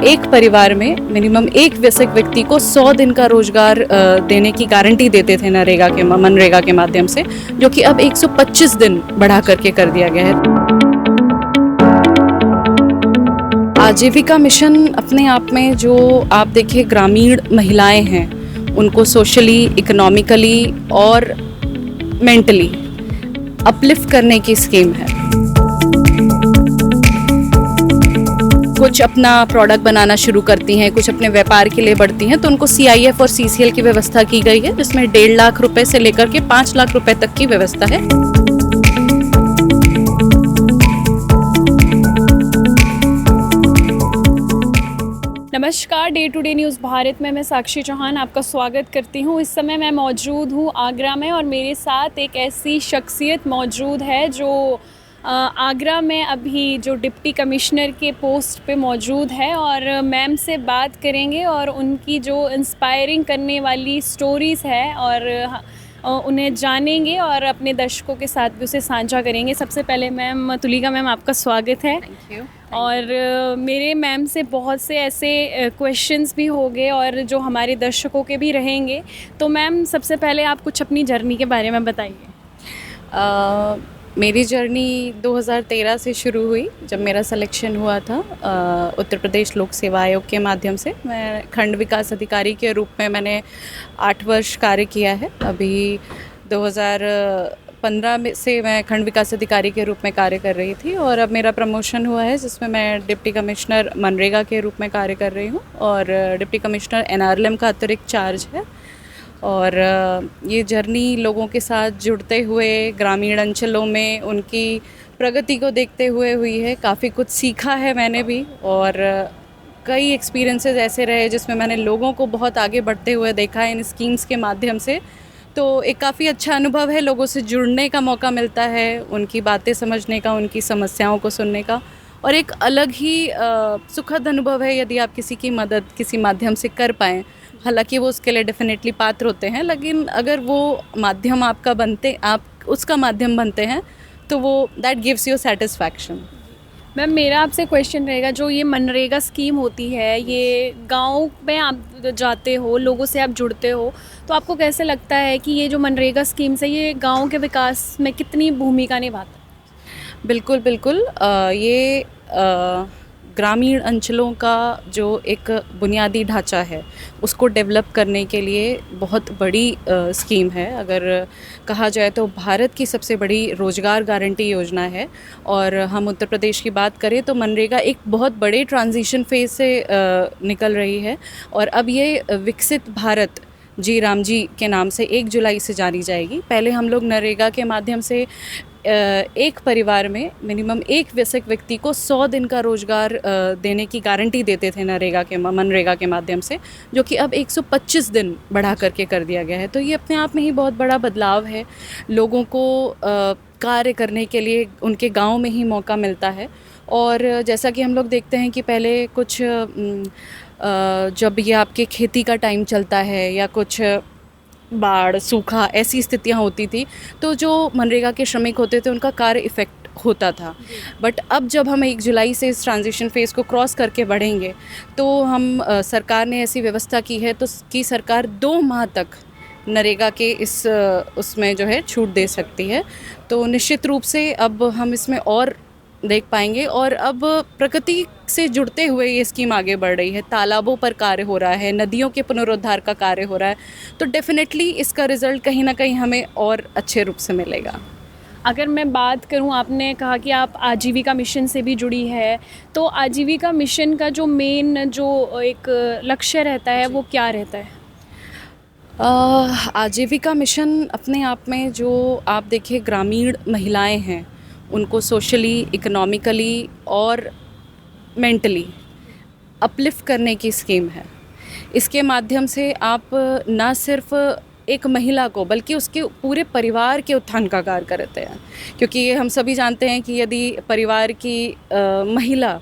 एक परिवार में मिनिमम एक वयस्क व्यक्ति को 100 दिन का रोजगार देने की गारंटी देते थे मनरेगा के माध्यम से, जो कि अब 125 दिन बढ़ा करके कर दिया गया है। आजीविका मिशन अपने आप में जो आप देखिए ग्रामीण महिलाएं हैं उनको सोशली, इकोनॉमिकली और मेंटली अपलिफ्ट करने की स्कीम है। कुछ अपना प्रोडक्ट बनाना शुरू करती हैं, कुछ अपने व्यापार के लिए बढ़ती हैं, तो उनको CIF और CCL की व्यवस्था की गई है, जिसमें 1.5 लाख रुपए से लेकर के 5 लाख रुपए तक की व्यवस्था है। नमस्कार, day to day news Bharat में मैं साक्षी चौहान आपका स्वागत करती हूँ। इस समय मैं मौजूद हूँ आगरा में और मेरे साथ एक ऐसी शख्सियत मौजूद है जो आगरा में अभी जो डिप्टी कमिश्नर के पोस्ट पे मौजूद है, और मैम से बात करेंगे और उनकी जो इंस्पायरिंग करने वाली स्टोरीज़ है और उन्हें जानेंगे और अपने दर्शकों के साथ भी उसे साझा करेंगे। सबसे पहले मैम तुलिका मैम, आपका स्वागत है। Thank you. और मेरे मैम से बहुत से ऐसे क्वेश्चंस भी हो गए और जो हमारे दर्शकों के भी रहेंगे। तो मैम सबसे पहले आप कुछ अपनी जर्नी के बारे में बताइए। मेरी जर्नी 2013 से शुरू हुई, जब मेरा सिलेक्शन हुआ था उत्तर प्रदेश लोक सेवा आयोग के माध्यम से। मैं खंड विकास अधिकारी के रूप में मैंने 8 वर्ष कार्य किया है। अभी 2015 में से मैं खंड विकास अधिकारी के रूप में कार्य कर रही थी और अब मेरा प्रमोशन हुआ है, जिसमें मैं डिप्टी कमिश्नर मनरेगा के रूप में कार्य कर रही हूँ और डिप्टी कमिश्नर NRLM का अतिरिक्त चार्ज है। और ये जर्नी लोगों के साथ जुड़ते हुए ग्रामीण अंचलों में उनकी प्रगति को देखते हुए हुई है। काफ़ी कुछ सीखा है मैंने भी, और कई एक्सपीरियंसेस ऐसे रहे जिसमें मैंने लोगों को बहुत आगे बढ़ते हुए देखा है इन स्कीम्स के माध्यम से। तो एक काफ़ी अच्छा अनुभव है, लोगों से जुड़ने का मौका मिलता है, उनकी बातें समझने का, उनकी समस्याओं को सुनने का, और एक अलग ही सुखद अनुभव है यदि आप किसी की मदद किसी माध्यम से कर पाएँ। हालांकि वो उसके लिए डेफिनेटली पात्र होते हैं, लेकिन अगर वो माध्यम आप उसका माध्यम बनते हैं तो वो that gives you satisfaction. Ma'am मेरा आपसे क्वेश्चन रहेगा, जो ये मनरेगा स्कीम होती है, ये गांव में आप जाते हो, लोगों से आप जुड़ते हो, तो आपको कैसे लगता है कि ये जो मनरेगा स्कीम्स है ये गांव के विकास में कितनी भूमिका निभाता है? बिल्कुल बिल्कुल। ये ग्रामीण अंचलों का जो एक बुनियादी ढांचा है उसको डेवलप करने के लिए बहुत बड़ी स्कीम है। अगर कहा जाए तो भारत की सबसे बड़ी रोज़गार गारंटी योजना है। और हम उत्तर प्रदेश की बात करें तो मनरेगा एक बहुत बड़े ट्रांजिशन फेज से निकल रही है, और अब ये विकसित भारत जी राम जी के नाम से 1 जुलाई से जानी जाएगी। पहले हम लोग नरेगा के माध्यम से एक परिवार में मिनिमम एक वयस्क व्यक्ति को 100 दिन का रोजगार देने की गारंटी देते थे मनरेगा के माध्यम से, जो कि अब 125 दिन बढ़ा करके कर दिया गया है। तो ये अपने आप में ही बहुत बड़ा बदलाव है। लोगों को कार्य करने के लिए उनके गांव में ही मौका मिलता है। और जैसा कि हम लोग देखते हैं कि पहले कुछ जब ये आपके खेती का टाइम चलता है या कुछ बाढ़, सूखा, ऐसी स्थितियाँ होती थी, तो जो मनरेगा के श्रमिक होते थे उनका कार्य इफ़ेक्ट होता था। बट अब जब हम 1 जुलाई से इस ट्रांजिशन फेज़ को क्रॉस करके बढ़ेंगे तो हम सरकार ने ऐसी व्यवस्था की है तो कि सरकार 2 माह तक नरेगा के उसमें जो है छूट दे सकती है। तो निश्चित रूप से अब हम इसमें और देख पाएंगे, और अब प्रकृति से जुड़ते हुए ये स्कीम आगे बढ़ रही है। तालाबों पर कार्य हो रहा है, नदियों के पुनरुद्धार का कार्य हो रहा है, तो डेफिनेटली इसका रिज़ल्ट कहीं ना कहीं हमें और अच्छे रूप से मिलेगा। अगर मैं बात करूं, आपने कहा कि आप आजीविका मिशन से भी जुड़ी है, तो आजीविका मिशन का जो मेन जो एक लक्ष्य रहता है वो क्या रहता है? आजीविका मिशन अपने आप में जो आप देखिए ग्रामीण महिलाएं हैं उनको सोशली, इकोनॉमिकली और मेंटली अपलिफ्ट करने की स्कीम है। इसके माध्यम से आप ना सिर्फ एक महिला को बल्कि उसके पूरे परिवार के उत्थान का कार्य करते हैं, क्योंकि ये हम सभी जानते हैं कि यदि परिवार की महिला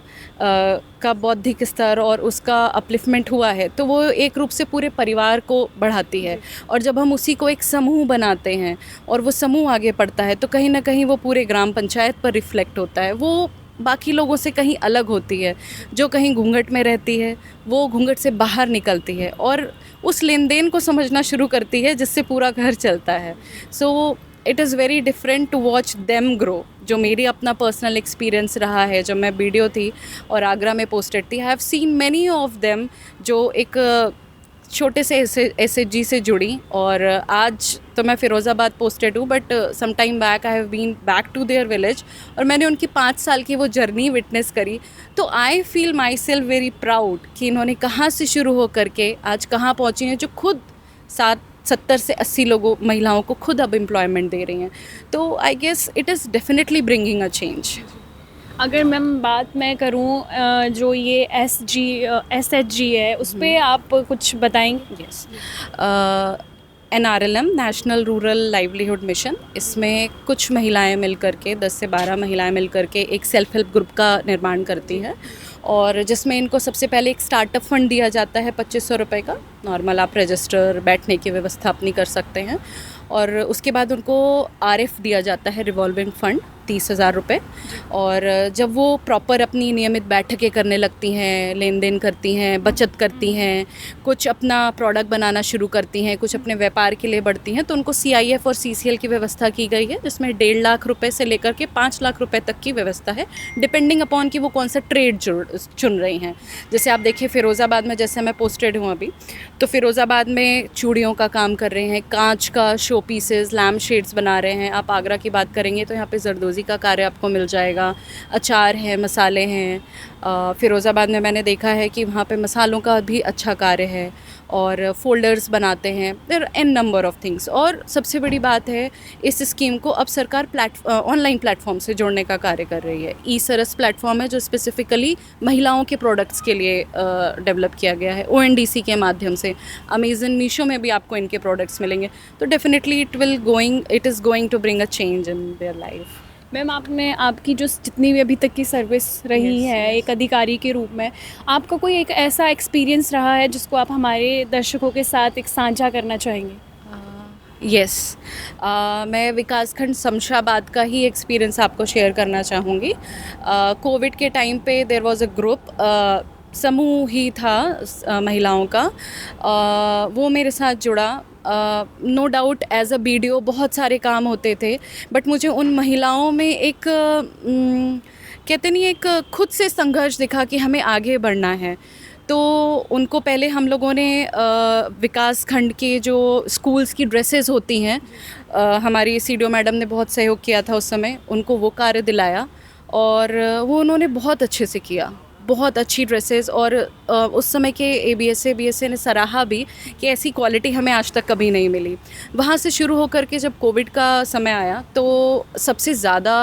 का बौद्धिक स्तर और उसका अपलिफ्टमेंट हुआ है तो वो एक रूप से पूरे परिवार को बढ़ाती है। और जब हम उसी को एक समूह बनाते हैं और वो समूह आगे बढ़ता है तो कहीं ना कहीं वो पूरे ग्राम पंचायत पर रिफ्लेक्ट होता है। वो बाकी लोगों से कहीं अलग होती है। जो कहीं घूंघट में रहती है वो घूंघट से बाहर निकलती है और उस लेन देन को समझना शुरू करती है जिससे पूरा घर चलता है। So it is very different to watch them grow. जो मेरी अपना पर्सनल एक्सपीरियंस रहा है, जब मैं वीडियो थी और आगरा में पोस्टेड थी, I have seen many of them जो एक छोटे से एसएचजी से जुड़ी। और आज तो मैं फ़िरोज़ाबाद पोस्टेड हूँ, but some time back I have been back to their village और मैंने उनकी 5 साल की वो जर्नी विटनेस करी। तो I feel my self very proud कि इन्होंने कहाँ से शुरू हो करके आज कहाँ पहुँची हैं, जो खुद 70 से 80 महिलाओं को खुद अब एम्प्लॉयमेंट दे रही हैं। तो I guess it is definitely bringing a change. अगर बात मैं करूं जो ये SHG है उस पे आप कुछ बताएंगे? Yes, NRLM, national rural livelihood mission, इसमें कुछ महिलाएं मिलकर के 10 से 12 महिलाएं मिलकर के एक सेल्फ हेल्प ग्रुप का निर्माण करती है और जिसमें इनको सबसे पहले एक स्टार्टअप फंड दिया जाता है 2500 रुपये का। नॉर्मल आप रजिस्टर, बैठने की व्यवस्था अपनी कर सकते हैं। और उसके बाद उनको RF दिया जाता है, रिवॉल्विंग फ़ंड, 30,000 रुपये। और जब वो प्रॉपर अपनी नियमित बैठकें करने लगती हैं, लेन देन करती हैं, बचत करती हैं, कुछ अपना प्रोडक्ट बनाना शुरू करती हैं, कुछ अपने व्यापार के लिए बढ़ती हैं, तो उनको CIF और CCL की व्यवस्था की गई है, जिसमें 1.5 लाख रुपये से लेकर के 5 लाख रुपये तक की व्यवस्था है, डिपेंडिंग अपॉन कि वो कौन सा ट्रेड चुन रही हैं। जैसे आप देखिए फ़िरोज़ाबाद में, जैसे मैं पोस्टेड हूँ अभी, तो फ़िरोज़ाबाद में चूड़ियों का काम कर रहे हैं, कांच का शो पीसेस, लैम्प शेड्स बना रहे हैं। आप आगरा की बात करेंगे तो यहाँ पे जरदोज़ी का कार्य आपको मिल जाएगा, अचार है, मसाले हैं। फ़िरोज़ाबाद में मैंने देखा है कि वहाँ पे मसालों का भी अच्छा कार्य है और फोल्डर्स बनाते हैं। There an number of things. और सबसे बड़ी बात है, इस स्कीम को अब सरकार ऑनलाइन प्लेटफॉर्म से जोड़ने का कार्य कर रही है। ई-सरस प्लेटफॉर्म है जो स्पेसिफ़िकली महिलाओं के प्रोडक्ट्स के लिए डेवलप किया गया है। ONDC के माध्यम से अमेज़न, मीशो में भी आपको इनके प्रोडक्ट्स मिलेंगे। तो definitely it is going to bring a change in their life. Ma'am, आपकी जो जितनी भी अभी तक की सर्विस रही है एक अधिकारी के रूप में, आपका कोई एक ऐसा एक्सपीरियंस रहा है जिसको आप हमारे दर्शकों के साथ एक साझा करना चाहेंगे? यस, मैं विकासखंड शमशाबाद का ही एक्सपीरियंस आपको शेयर करना चाहूँगी। कोविड के टाइम पे देयर वाज अ ग्रुप, समूह ही था महिलाओं का, वो मेरे साथ जुड़ा। No doubt as a BDO बहुत सारे काम होते थे, बट मुझे उन महिलाओं में एक कहते नहीं, एक खुद से संघर्ष दिखा कि हमें आगे बढ़ना है। तो उनको पहले हम लोगों ने विकास खंड के जो स्कूल्स की ड्रेसेस होती हैं, हमारी CDO मैडम ने बहुत सहयोग किया था उस समय, उनको वो कार्य दिलाया और वो उन्होंने बहुत अच्छे से किया, बहुत अच्छी ड्रेसेस। और उस समय के ABSA ने सराहा भी कि ऐसी क्वालिटी हमें आज तक कभी नहीं मिली। वहाँ से शुरू होकर के जब कोविड का समय आया तो सबसे ज़्यादा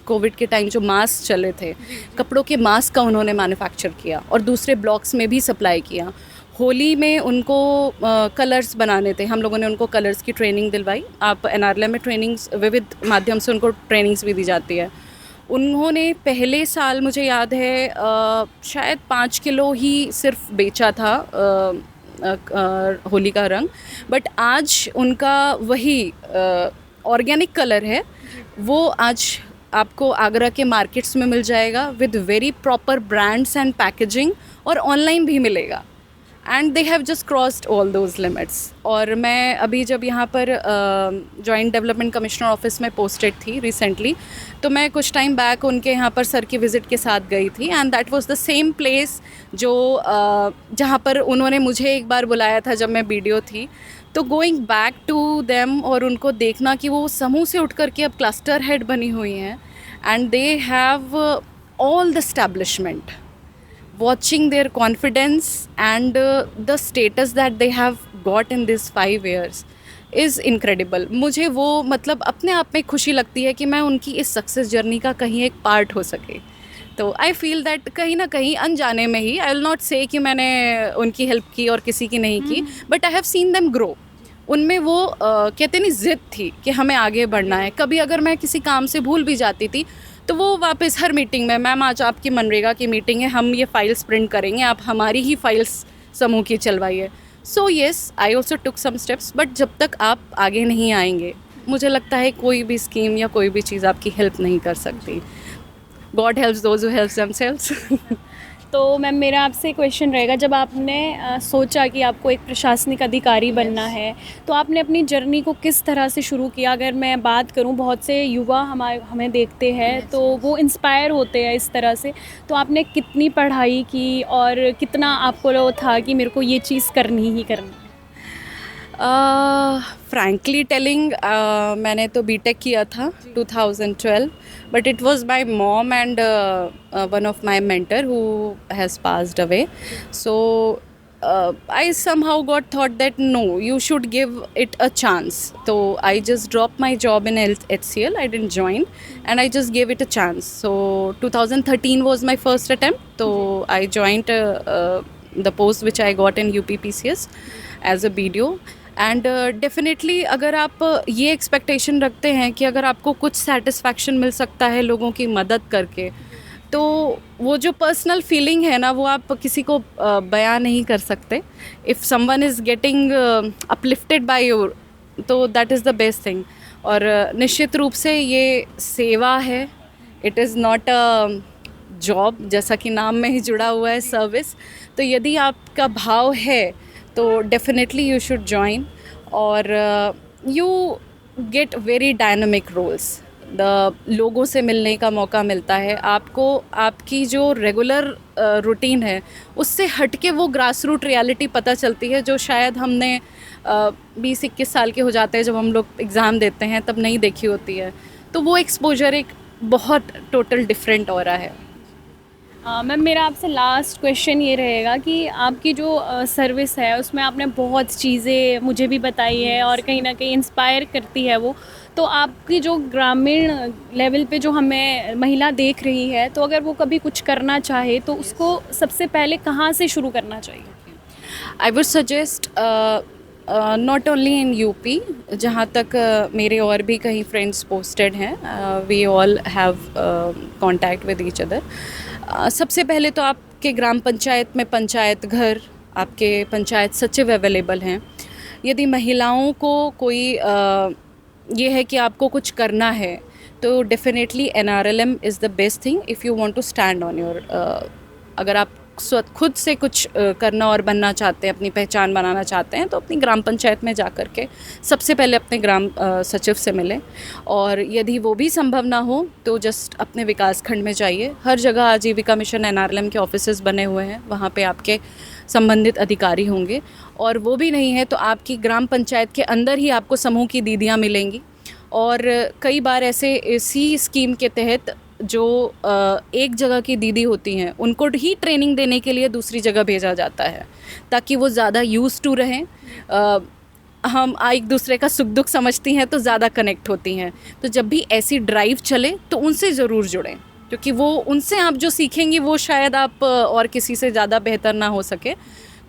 कोविड के टाइम जो मास्क चले थे, कपड़ों के मास्क का उन्होंने मैन्युफैक्चर किया और दूसरे ब्लॉक्स में भी सप्लाई किया। होली में उनको कलर्स बनाने थे, हम लोगों ने उनको कलर्स की ट्रेनिंग दिलवाई। आप NRLM में ट्रेनिंग्स विविध माध्यम से उनको ट्रेनिंग्स भी दी जाती है। उन्होंने पहले साल, मुझे याद है, शायद 5 किलो ही सिर्फ बेचा था होली का रंग, बट आज उनका वही ऑर्गेनिक कलर है, वो आज आपको आगरा के मार्केट्स में मिल जाएगा with very proper brands and packaging, और ऑनलाइन भी मिलेगा। And they have just crossed all those limits. और मैं अभी जब यहाँ पर जॉइंट डेवलपमेंट कमिश्नर ऑफिस में पोस्टेड थी रिसेंटली, तो मैं कुछ टाइम बैक उनके यहाँ पर सर की विज़िट के साथ गई थी, and that was the same place जो जहाँ पर उन्होंने मुझे एक बार बुलाया था जब मैं BDO थी। तो गोइंग बैक टू देम और उनको देखना कि वो समूह से उठ कर के अब क्लस्टर हेड बनी हुई हैं, and they have all the establishment, watching their confidence and the status that they have got in these 5 years is incredible. मुझे वो मतलब अपने आप में खुशी लगती है कि मैं उनकी इस सक्सेस जर्नी का कहीं एक पार्ट हो सके। तो आई फील दैट कहीं ना कहीं अनजाने में ही, आई विल नॉट से कि मैंने उनकी हेल्प की और किसी की नहीं की, but I have seen them grow. उनमें वो कहते नहीं ज़िद थी कि हमें आगे बढ़ना है। कभी अगर मैं किसी काम से भूल भी जाती थी तो वो वापस हर मीटिंग में, मैम आज आपकी मनरेगा की मीटिंग है, हम ये फाइल्स प्रिंट करेंगे, आप हमारी ही फाइल्स समूह की चलवाइए। So yes, I also took some steps, but जब तक आप आगे नहीं आएंगे, मुझे लगता है कोई भी स्कीम या कोई भी चीज़ आपकी हेल्प नहीं कर सकती। God helps those who helps themselves. तो मैम मेरा आपसे क्वेश्चन रहेगा, जब आपने सोचा कि आपको एक प्रशासनिक अधिकारी बनना है, तो आपने अपनी जर्नी को किस तरह से शुरू किया? अगर मैं बात करूं, बहुत से युवा हमें देखते हैं तो वो इंस्पायर होते हैं इस तरह से, तो आपने कितनी पढ़ाई की और कितना आपको था कि मेरे को ये चीज़ करनी ही करनी? फ्रैंकली टेलिंग, मैंने तो बीटेक किया था 2012, but it was my mom and one of my mentor who has passed away. So I somehow got thought that no, you should give it a chance. So I just dropped my job in HCL. I didn't join, and I just gave it a chance. So 2013 was my first attempt. So I joined the post which I got in UPPCS as a BDO. And definitely अगर आप ये expectation रखते हैं कि अगर आपको कुछ satisfaction मिल सकता है लोगों की मदद करके, तो वो जो पर्सनल फीलिंग है ना, वो आप किसी को बयां नहीं कर सकते. If someone is getting uplifted by you, तो that is the best thing. और निश्चित रूप से ये सेवा है, it is not a job, जैसा कि नाम में ही जुड़ा हुआ है सर्विस. तो यदि आपका भाव है तो डेफिनेटली यू शुड जॉइन, और you get very dynamic roles. लोगों से मिलने का मौका मिलता है आपको. आपकी जो रेगुलर रूटीन है उससे हट के वो ग्रास रूट रियलिटी पता चलती है, जो शायद हमने 20-21 साल के हो जाते हैं जब हम लोग एग्ज़ाम देते हैं तब नहीं देखी होती है. तो वो एक्सपोजर एक बहुत टोटल डिफरेंट हो रहा है. मैम मेरा आपसे लास्ट क्वेश्चन ये रहेगा कि आपकी जो सर्विस है उसमें आपने बहुत चीज़ें मुझे भी बताई है और कहीं ना कहीं इंस्पायर करती है वो. तो आपकी जो ग्रामीण लेवल पे जो हमें महिला देख रही है, तो अगर वो कभी कुछ करना चाहे तो उसको सबसे पहले कहाँ से शुरू करना चाहिए? I would suggest not only in UP, जहाँ तक मेरे और भी कहीं फ्रेंड्स पोस्टेड हैं, we all have contact with each other. सबसे पहले तो आपके ग्राम पंचायत में पंचायत घर, आपके पंचायत सचिव अवेलेबल हैं. यदि महिलाओं को कोई ये है कि आपको कुछ करना है, तो definitely NRLM is the best thing if you want to stand on your. अगर आप खुद से कुछ करना और बनना चाहते हैं, अपनी पहचान बनाना चाहते हैं, तो अपनी ग्राम पंचायत में जा कर के सबसे पहले अपने ग्राम सचिव से मिलें. और यदि वो भी संभव ना हो तो जस्ट अपने विकास खंड में जाइए. हर जगह आजीविका मिशन NRLM के ऑफिसेस बने हुए हैं, वहाँ पे आपके संबंधित अधिकारी होंगे. और वो भी नहीं है तो आपकी ग्राम पंचायत के अंदर ही आपको समूह की दीदियाँ मिलेंगी. और कई बार ऐसे इसी स्कीम के तहत जो एक जगह की दीदी होती हैं उनको ही ट्रेनिंग देने के लिए दूसरी जगह भेजा जाता है, ताकि वो ज़्यादा यूज़ टू रहें. हम एक दूसरे का सुख दुख समझती हैं तो ज़्यादा कनेक्ट होती हैं. तो जब भी ऐसी ड्राइव चले तो उनसे ज़रूर जुड़ें, क्योंकि वो उनसे आप जो सीखेंगी वो शायद आप और किसी से ज़्यादा बेहतर ना हो सके.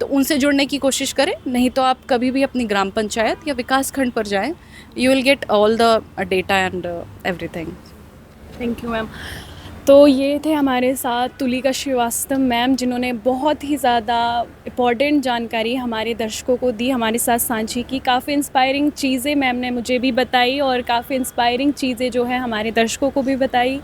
तो उनसे जुड़ने की कोशिश करें. नहीं तो आप कभी भी अपनी ग्राम पंचायत या विकास खंड पर जाएं, you will get all the data and everything. Thank you ma'am. तो ये थे हमारे साथ तुलिका श्रीवास्तव मैम, जिन्होंने बहुत ही ज़्यादा इम्पॉर्टेंट जानकारी हमारे दर्शकों को दी, हमारे साथ साझी की. काफ़ी इंस्पायरिंग चीज़ें मैम ने मुझे भी बताई और काफ़ी इंस्पायरिंग चीज़ें जो है हमारे दर्शकों को भी बताई.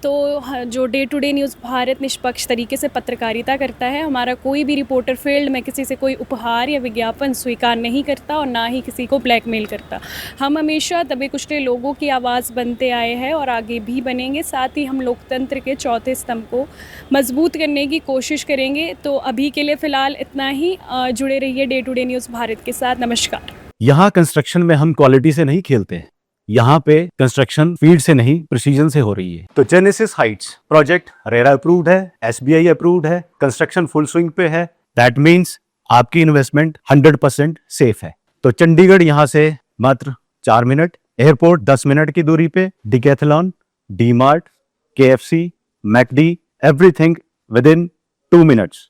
तो जो day to day news Bharat निष्पक्ष तरीके से पत्रकारिता करता है. हमारा कोई भी रिपोर्टर फील्ड में किसी से कोई उपहार या विज्ञापन स्वीकार नहीं करता और ना ही किसी को ब्लैकमेल करता. हम हमेशा दबे कुचले लोगों की आवाज़ बनते आए हैं और आगे भी बनेंगे. साथ ही हम लोकतंत्र के चौथे स्तंभ को मजबूत करने की कोशिश करेंगे. तो अभी के लिए फ़िलहाल इतना ही. जुड़े रहिए day to day news Bharat के साथ. नमस्कार. यहाँ कंस्ट्रक्शन में हम क्वालिटी से नहीं खेलते हैं. यहाँ पे कंस्ट्रक्शन फील्ड से नहीं प्रिसीजन से हो रही है. तो genesis Heights project RERA approved है, SBI अप्रूव्ड है, कंस्ट्रक्शन फुल स्विंग पे है. दैट मीन्स आपकी इन्वेस्टमेंट 100% सेफ है. तो चंडीगढ़ यहाँ से मात्र 4 मिनट, एयरपोर्ट 10 मिनट की दूरी पे, decathlon, DMart, KFC, McD, everything with in 2 minutes.